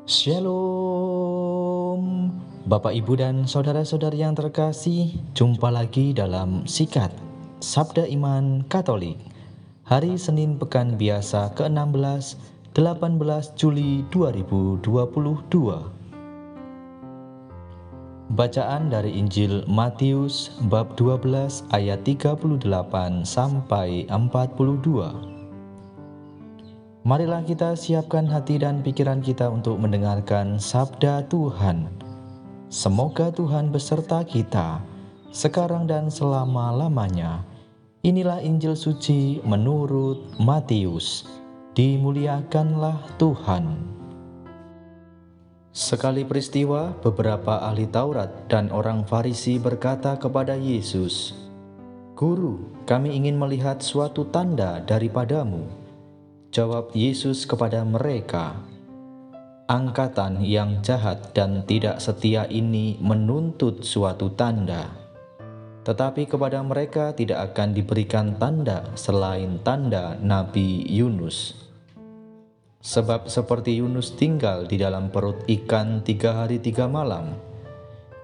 Shalom, Bapak Ibu dan saudara-saudari yang terkasih, jumpa lagi dalam Sikat Sabda Iman Katolik. Hari Senin Pekan Biasa ke-16, 18 Juli 2022. Bacaan dari Injil Matius bab 12 ayat 38 sampai 42. Marilah kita siapkan hati dan pikiran kita untuk mendengarkan sabda Tuhan. Semoga Tuhan beserta kita, sekarang dan selama-lamanya. Inilah Injil suci menurut Matius. Dimuliakanlah Tuhan. Sekali peristiwa, beberapa ahli Taurat dan orang Farisi berkata kepada Yesus, "Guru, kami ingin melihat suatu tanda daripadamu." Jawab Yesus kepada mereka, "Angkatan yang jahat dan tidak setia ini menuntut suatu tanda, tetapi kepada mereka tidak akan diberikan tanda selain tanda Nabi Yunus. Sebab seperti Yunus tinggal di dalam perut ikan 3 hari 3 malam,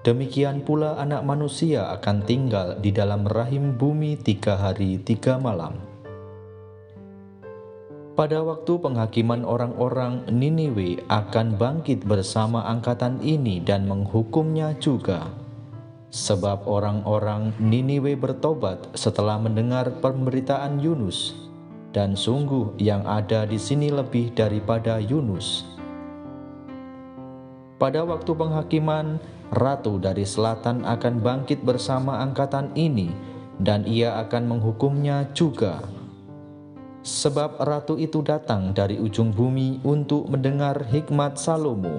demikian pula Anak Manusia akan tinggal di dalam rahim bumi 3 hari 3 malam. Pada waktu penghakiman orang-orang Niniwe akan bangkit bersama angkatan ini dan menghukumnya juga. Sebab orang-orang Niniwe bertobat setelah mendengar pemberitaan Yunus, dan sungguh yang ada di sini lebih daripada Yunus. Pada waktu penghakiman, Ratu dari Selatan akan bangkit bersama angkatan ini, dan ia akan menghukumnya juga. Sebab ratu itu datang dari ujung bumi untuk mendengar hikmat Salomo,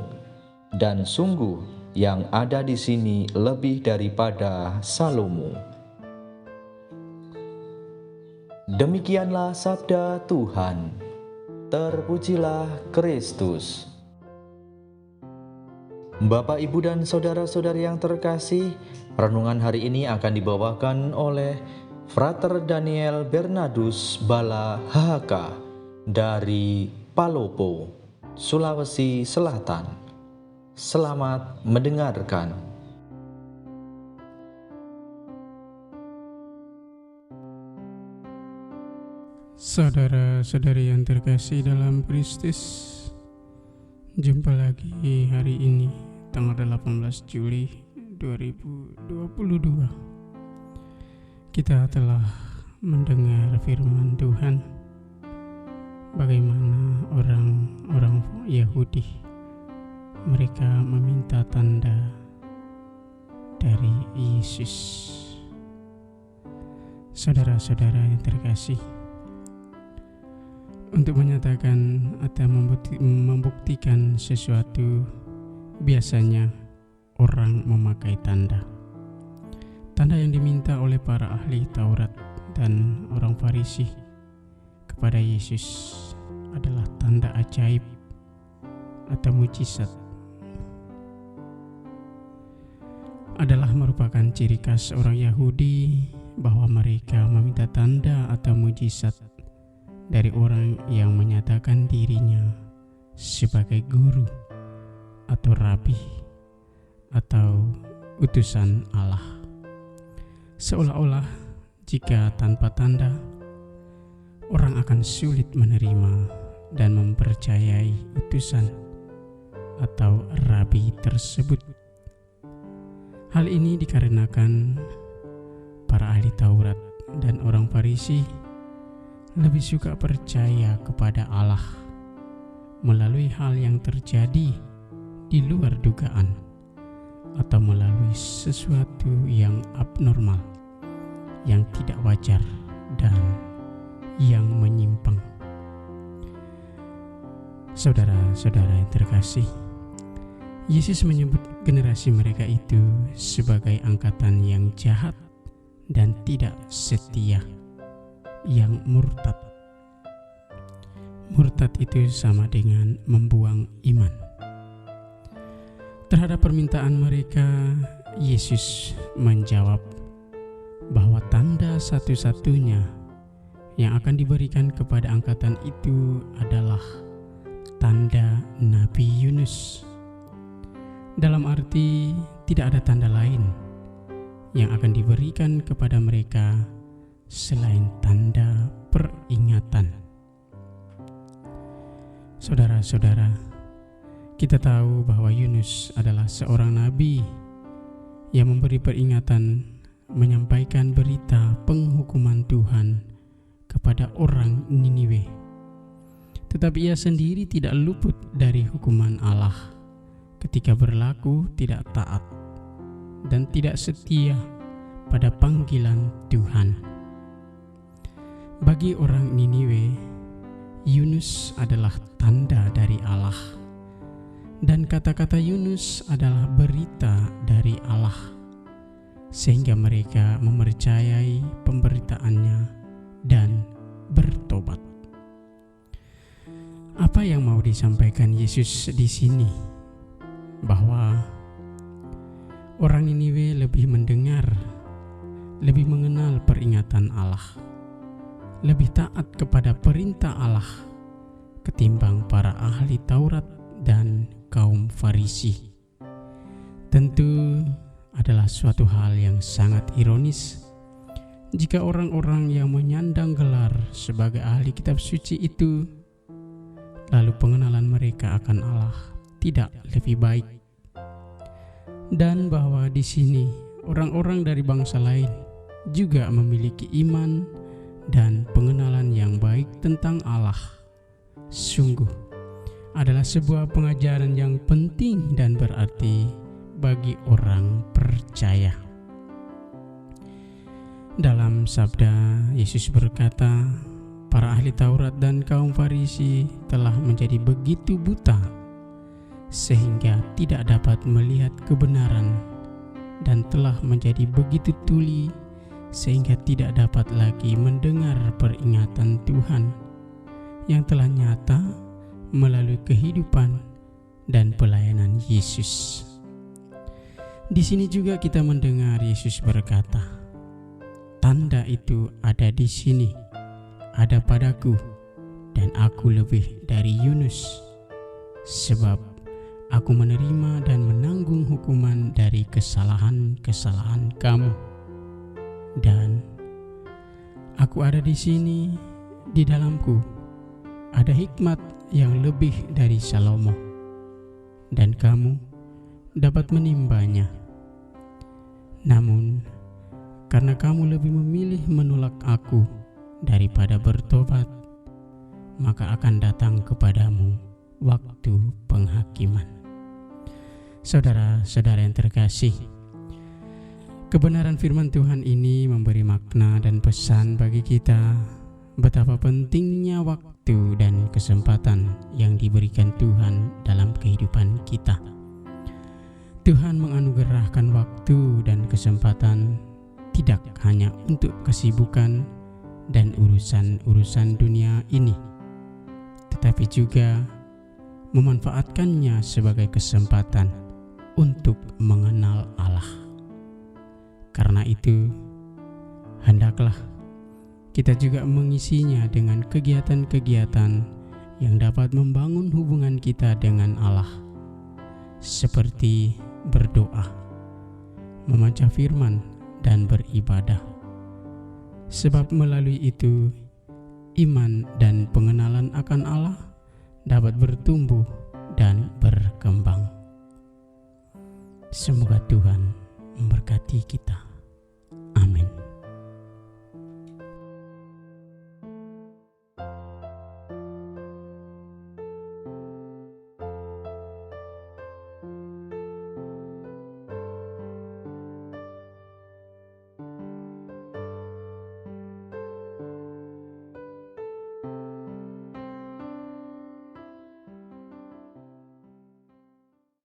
dan sungguh yang ada di sini lebih daripada Salomo." Demikianlah sabda Tuhan. Terpujilah Kristus. Bapak, Ibu, dan saudara-saudari yang terkasih, renungan hari ini akan dibawakan oleh Frater Daniel Bernardus Bala HHK dari Palopo, Sulawesi Selatan. Selamat mendengarkan. Saudara-saudari yang terkasih dalam Kristus, jumpa lagi hari ini tanggal 18 Juli 2022. Kita telah mendengar firman Tuhan, bagaimana orang-orang Yahudi mereka meminta tanda dari Yesus. Saudara-saudara yang terkasih, untuk menyatakan atau membuktikan sesuatu, biasanya orang memakai tanda. Tanda yang diminta oleh para ahli Taurat dan orang Farisi kepada Yesus adalah tanda ajaib atau mujizat. Adalah merupakan ciri khas orang Yahudi bahwa mereka meminta tanda atau mujizat dari orang yang menyatakan dirinya sebagai guru atau rabi atau utusan Allah. Seolah-olah jika tanpa tanda, orang akan sulit menerima dan mempercayai utusan atau rabi tersebut. Hal ini dikarenakan para ahli Taurat dan orang Farisi lebih suka percaya kepada Allah melalui hal yang terjadi di luar dugaan atau melalui sesuatu yang abnormal, yang tidak wajar, dan yang menyimpang. Saudara-saudara yang terkasih, Yesus menyebut generasi mereka itu sebagai angkatan yang jahat dan tidak setia, yang murtad. Murtad itu sama dengan membuang iman. Terhadap permintaan mereka, Yesus menjawab bahwa tanda satu-satunya yang akan diberikan kepada angkatan itu adalah tanda Nabi Nabi Yunus. Dalam arti tidak ada tanda lain yang akan diberikan kepada mereka selain tanda peringatan. Saudara-saudara, kita tahu bahwa Yunus adalah seorang nabi yang memberi peringatan, menyampaikan berita penghukuman Tuhan kepada orang Niniwe. Tetapi ia sendiri tidak luput dari hukuman Allah ketika berlaku tidak taat dan tidak setia pada panggilan Tuhan. Bagi orang Niniwe, Yunus adalah tanda dari Allah, dan kata-kata Yunus adalah berita dari Allah, sehingga mereka mempercayai pemberitaannya dan bertobat. Apa yang mau disampaikan Yesus di sini? Bahwa orang Niniwe lebih mendengar, lebih mengenal peringatan Allah, lebih taat kepada perintah Allah ketimbang para ahli Taurat dan kaum Farisi. Tentu adalah suatu hal yang sangat ironis jika orang-orang yang menyandang gelar sebagai ahli kitab suci itu, lalu pengenalan mereka akan Allah tidak lebih baik, dan bahwa di sini orang-orang dari bangsa lain juga memiliki iman dan pengenalan yang baik tentang Allah. Sungguh adalah sebuah pengajaran yang penting dan berarti bagi orang percaya. Dalam sabda Yesus berkata, para ahli Taurat dan kaum Farisi telah menjadi begitu buta sehingga tidak dapat melihat kebenaran, dan telah menjadi begitu tuli sehingga tidak dapat lagi mendengar peringatan Tuhan yang telah nyata melalui kehidupan dan pelayanan Yesus. Di sini juga kita mendengar Yesus berkata, tanda itu ada di sini, ada padaku, dan aku lebih dari Yunus, sebab aku menerima dan menanggung hukuman dari kesalahan-kesalahan kamu. Dan aku ada di sini, di dalamku ada hikmat yang lebih dari Salomo, dan kamu dapat menimbanya. Namun karena kamu lebih memilih menolak aku daripada bertobat, maka akan datang kepadamu waktu penghakiman. Saudara-saudara yang terkasih, kebenaran firman Tuhan ini memberi makna dan pesan bagi kita betapa pentingnya waktu dan kesempatan yang diberikan Tuhan dalam kehidupan kita. Tuhan menganugerahkan waktu dan kesempatan tidak hanya untuk kesibukan dan urusan-urusan dunia ini, tetapi juga memanfaatkannya sebagai kesempatan untuk mengenal Allah. Karena itu, hendaklah kita juga mengisinya dengan kegiatan-kegiatan yang dapat membangun hubungan kita dengan Allah, seperti berdoa, membaca firman, dan beribadah. Sebab melalui itu, iman dan pengenalan akan Allah dapat bertumbuh dan berkembang. Semoga Tuhan memberkati kita.